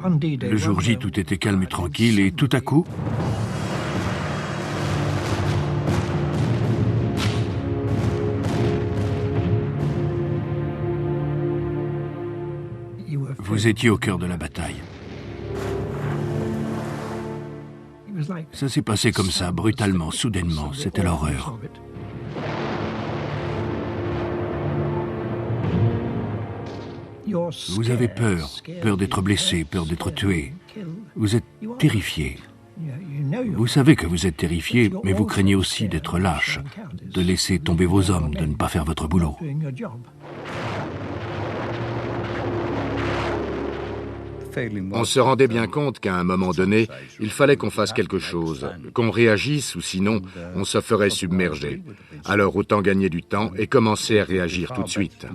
Le jour J, tout était calme et tranquille, et tout à coup... Vous étiez au cœur de la bataille. Ça s'est passé comme ça, brutalement, soudainement. C'était l'horreur. Vous avez peur, peur d'être blessé, peur d'être tué. Vous êtes terrifié. Vous savez que vous êtes terrifié, mais vous craignez aussi d'être lâche, de laisser tomber vos hommes, de ne pas faire votre boulot. On se rendait bien compte qu'à un moment donné, il fallait qu'on fasse quelque chose, qu'on réagisse ou sinon, on se ferait submerger. Alors autant gagner du temps et commencer à réagir tout de suite.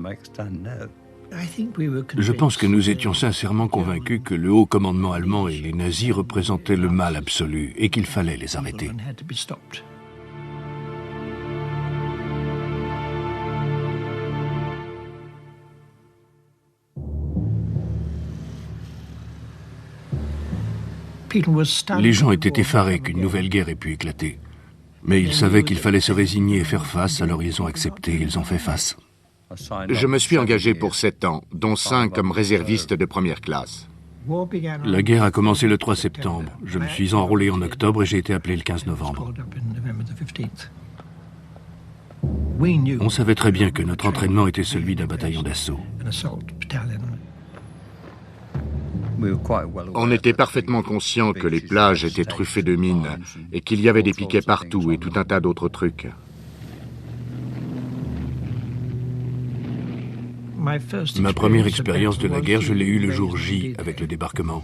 Je pense que nous étions sincèrement convaincus que le haut commandement allemand et les nazis représentaient le mal absolu et qu'il fallait les arrêter. Les gens étaient effarés qu'une nouvelle guerre ait pu éclater. Mais ils savaient qu'il fallait se résigner et faire face, alors ils ont accepté, ils ont fait face. Je me suis engagé pour 7 ans, dont 5 comme réserviste de première classe. La guerre a commencé le 3 septembre. Je me suis enrôlé en octobre et j'ai été appelé le 15 novembre. On savait très bien que notre entraînement était celui d'un bataillon d'assaut. On était parfaitement conscient que les plages étaient truffées de mines et qu'il y avait des piquets partout et tout un tas d'autres trucs. Ma première expérience de la guerre, je l'ai eue le jour J avec le débarquement.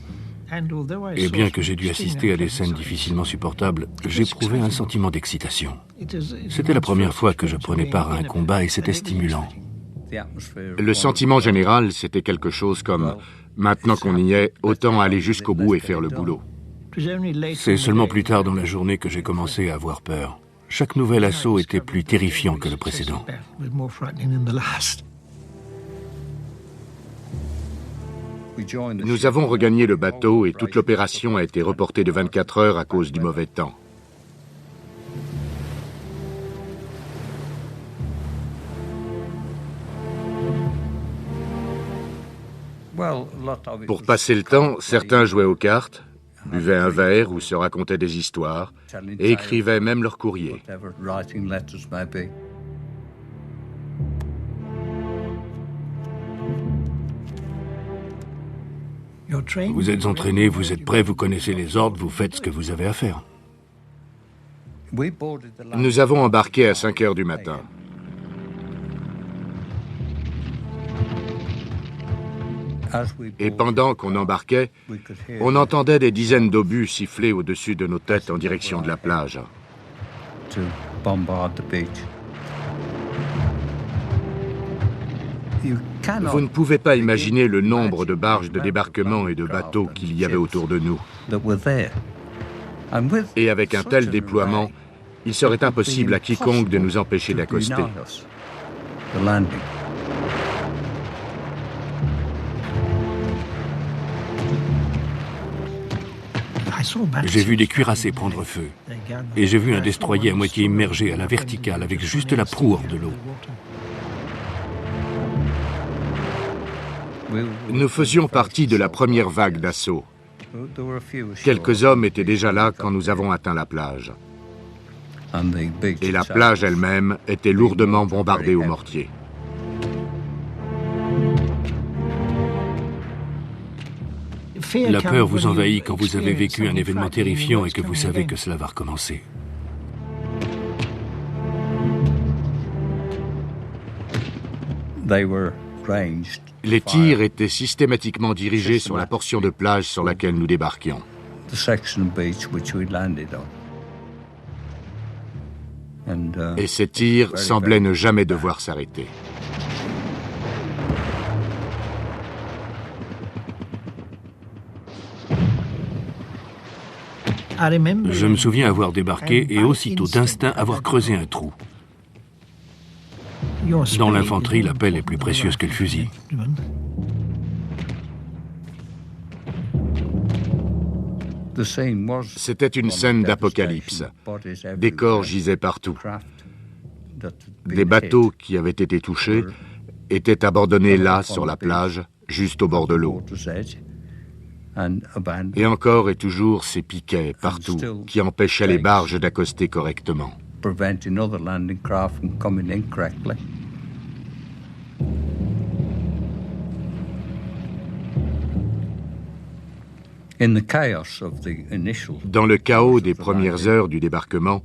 Et bien que j'ai dû assister à des scènes difficilement supportables, j'éprouvais un sentiment d'excitation. C'était la première fois que je prenais part à un combat et c'était stimulant. Le sentiment général, c'était quelque chose comme « maintenant qu'on y est, autant aller jusqu'au bout et faire le boulot ». C'est seulement plus tard dans la journée que j'ai commencé à avoir peur. Chaque nouvel assaut était plus terrifiant que le précédent. Nous avons regagné le bateau et toute l'opération a été reportée de 24 heures à cause du mauvais temps. Pour passer le temps, certains jouaient aux cartes, buvaient un verre ou se racontaient des histoires et écrivaient même leurs courriers. Vous êtes entraîné, vous êtes prêt, vous connaissez les ordres, vous faites ce que vous avez à faire. Nous avons embarqué à 5 heures du matin. Et pendant qu'on embarquait, on entendait des dizaines d'obus siffler au-dessus de nos têtes en direction de la plage. Vous ne pouvez pas imaginer le nombre de barges de débarquement et de bateaux qu'il y avait autour de nous. Et avec un tel déploiement, il serait impossible à quiconque de nous empêcher d'accoster. J'ai vu des cuirassés prendre feu. Et j'ai vu un destroyer à moitié immergé à la verticale avec juste la proue hors de l'eau. Nous faisions partie de la première vague d'assaut. Quelques hommes étaient déjà là quand nous avons atteint la plage. Et la plage elle-même était lourdement bombardée au mortier. La peur vous envahit quand vous avez vécu un événement terrifiant et que vous savez que cela va recommencer. Les tirs étaient systématiquement dirigés sur la portion de plage sur laquelle nous débarquions. Et ces tirs semblaient ne jamais devoir s'arrêter. Je me souviens avoir débarqué et aussitôt d'instinct avoir creusé un trou. Dans l'infanterie, la pelle est plus précieuse que le fusil. C'était une scène d'apocalypse. Des corps gisaient partout. Des bateaux qui avaient été touchés étaient abandonnés là, sur la plage, juste au bord de l'eau. Et encore et toujours ces piquets partout qui empêchaient les barges d'accoster correctement. Dans le chaos des premières heures du débarquement,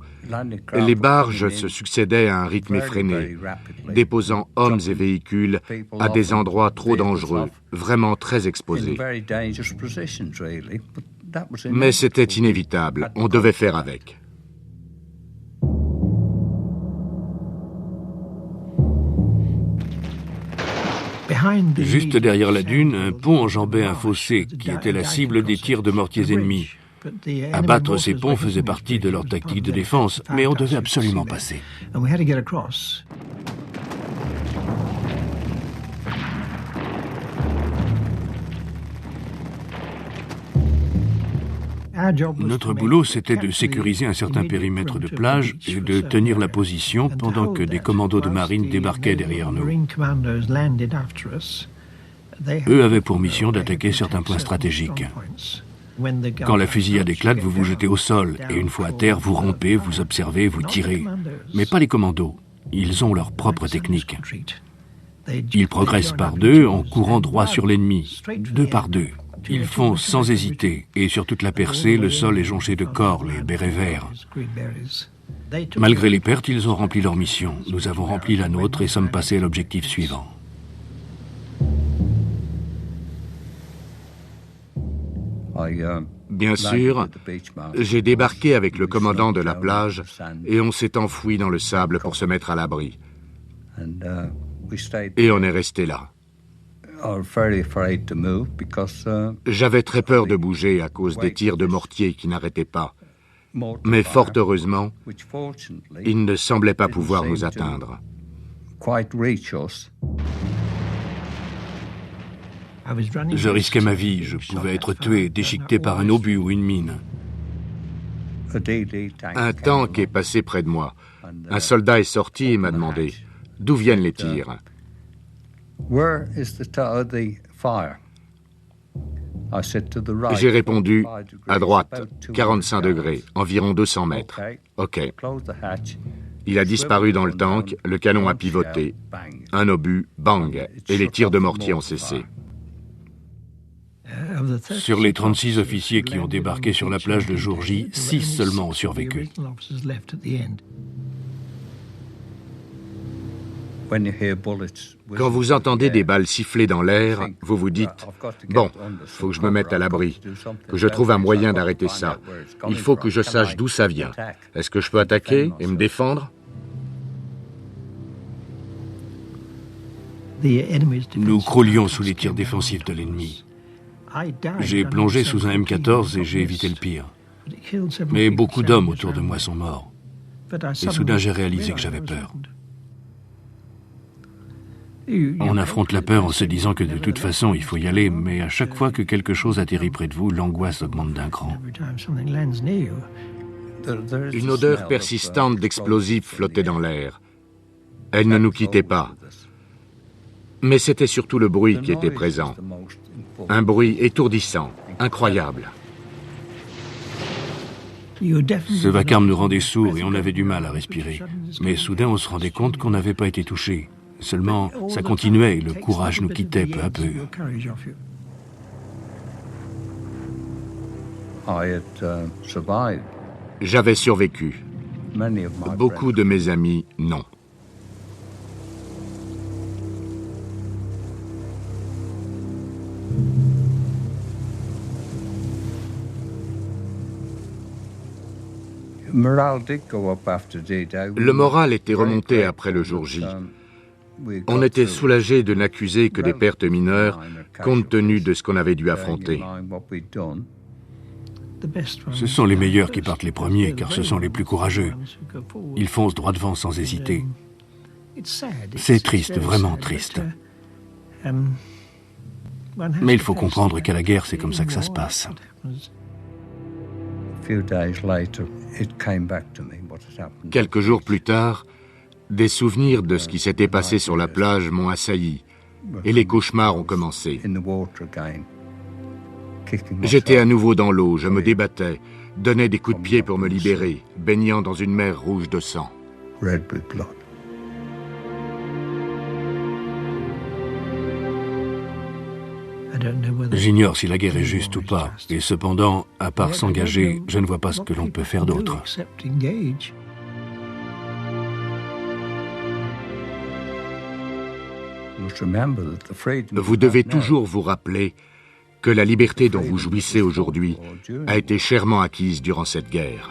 les barges se succédaient à un rythme effréné, déposant hommes et véhicules à des endroits trop dangereux, vraiment très exposés. Mais c'était inévitable, on devait faire avec. Juste derrière la dune, un pont enjambait un fossé qui était la cible des tirs de mortiers ennemis. Abattre ces ponts faisait partie de leur tactique de défense, mais on devait absolument passer. Notre boulot, c'était de sécuriser un certain périmètre de plage et de tenir la position pendant que des commandos de marine débarquaient derrière nous. Eux avaient pour mission d'attaquer certains points stratégiques. Quand la fusillade éclate, vous vous jetez au sol, et une fois à terre, vous rompez, vous observez, vous tirez. Mais pas les commandos. Ils ont leur propre technique. Ils progressent par deux en courant droit sur l'ennemi, deux par deux. Ils foncent sans hésiter, et sur toute la percée, le sol est jonché de corps, les bérets verts. Malgré les pertes, ils ont rempli leur mission. Nous avons rempli la nôtre et sommes passés à l'objectif suivant. Bien sûr, j'ai débarqué avec le commandant de la plage et on s'est enfoui dans le sable pour se mettre à l'abri. Et on est resté là. J'avais très peur de bouger à cause des tirs de mortier qui n'arrêtaient pas. Mais fort heureusement, ils ne semblaient pas pouvoir nous atteindre. Je risquais ma vie, je pouvais être tué, déchiqueté par un obus ou une mine. Un tank est passé près de moi. Un soldat est sorti et m'a demandé « D'où viennent les tirs ?» J'ai répondu « À droite, 45 degrés, environ 200 mètres. » « OK. » Il a disparu dans le tank, le canon a pivoté. Un obus, bang, et les tirs de mortier ont cessé. Sur les 36 officiers qui ont débarqué sur la plage le jour J, 6 seulement ont survécu. Quand vous entendez des balles siffler dans l'air, vous vous dites « Bon, faut que je me mette à l'abri, que je trouve un moyen d'arrêter ça. Il faut que je sache d'où ça vient. Est-ce que je peux attaquer et me défendre ?» Nous croulions sous les tirs défensifs de l'ennemi. J'ai plongé sous un M14 et j'ai évité le pire. Mais beaucoup d'hommes autour de moi sont morts. Et soudain, j'ai réalisé que j'avais peur. On affronte la peur en se disant que de toute façon, il faut y aller, mais à chaque fois que quelque chose atterrit près de vous, l'angoisse augmente d'un cran. Une odeur persistante d'explosifs flottait dans l'air. Elle ne nous quittait pas. Mais c'était surtout le bruit qui était présent. Un bruit étourdissant, incroyable. Ce vacarme nous rendait sourds et on avait du mal à respirer. Mais soudain, on se rendait compte qu'on n'avait pas été touché. Seulement, ça continuait et le courage nous quittait peu à peu. J'avais survécu. Beaucoup de mes amis, non. Le moral était remonté après le jour J. On était soulagé de n'accuser que des pertes mineures compte tenu de ce qu'on avait dû affronter. Ce sont les meilleurs qui partent les premiers, car ce sont les plus courageux. Ils foncent droit devant sans hésiter. C'est triste, vraiment triste. Mais il faut comprendre qu'à la guerre, c'est comme ça que ça se passe. Quelques jours plus tard, des souvenirs de ce qui s'était passé sur la plage m'ont assailli, et les cauchemars ont commencé. J'étais à nouveau dans l'eau, je me débattais, donnais des coups de pied pour me libérer, baignant dans une mer rouge de sang. J'ignore si la guerre est juste ou pas, et cependant, à part s'engager, je ne vois pas ce que l'on peut faire d'autre. Vous devez toujours vous rappeler que la liberté dont vous jouissez aujourd'hui a été chèrement acquise durant cette guerre.